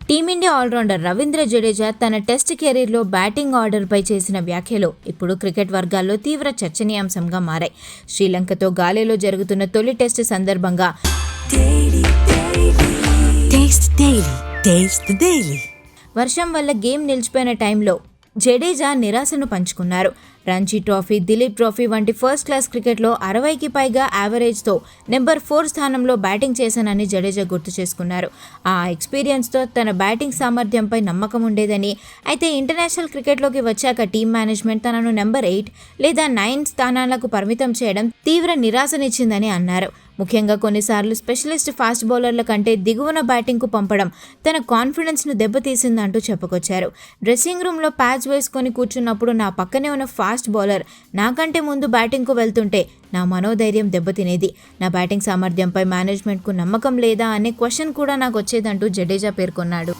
Team India allrounder Ravindra Jadeja తన test కెరీర్లో batting ఆర్డర్పై చేసిన వ్యాఖ్యలు ఇప్పుడు క్రికెట్ వర్గాల్లో తీవ్ర చర్చనీయాంశంగా మారాయి. శ్రీలంకతో గాలేలో జరుగుతున్న తొలి టెస్ట్ సందర్భంగా వర్షం వల్ల గేమ్ నిలిచిపోయిన టైంలో జడేజా నిరాశను పంచుకున్నారు. రంజీ ట్రోఫీ, దిలీప్ ట్రోఫీ వంటి ఫస్ట్ క్లాస్ క్రికెట్లో 60కి పైగా యావరేజ్తో నెంబర్ 4 స్థానంలో బ్యాటింగ్ చేశానని జడేజా గుర్తు చేసుకున్నారు. ఆ ఎక్స్పీరియన్స్తో తన బ్యాటింగ్ సామర్థ్యంపై నమ్మకం ఉండేదని, అయితే ఇంటర్నేషనల్ క్రికెట్లోకి వచ్చాక టీమ్ మేనేజ్మెంట్ తనను నెంబర్ 8 లేదా 9 స్థానాలకు పరిమితం చేయడం తీవ్ర నిరాశనిచ్చిందని అన్నారు. ముఖ్యంగా కొన్నిసార్లు స్పెషలిస్ట్ ఫాస్ట్ బౌలర్ల కంటే దిగువన బ్యాటింగ్కు పంపడం తన కాన్ఫిడెన్స్ను దెబ్బతీసిందంటూ చెప్పుకొచ్చారు. డ్రెస్సింగ్ రూమ్లో ప్యాచ్ వేసుకొని కూర్చున్నప్పుడు నా పక్కనే ఉన్న ఫాస్ట్ బౌలర్ నాకంటే ముందు బ్యాటింగ్కు వెళ్తుంటే నా మనోధైర్యం దెబ్బతినేది. నా బ్యాటింగ్ సామర్థ్యంపై మేనేజ్మెంట్కు నమ్మకం లేదా అనే క్వశ్చన్ కూడా నాకు వచ్చేదంటూ జడేజా పేర్కొన్నాడు.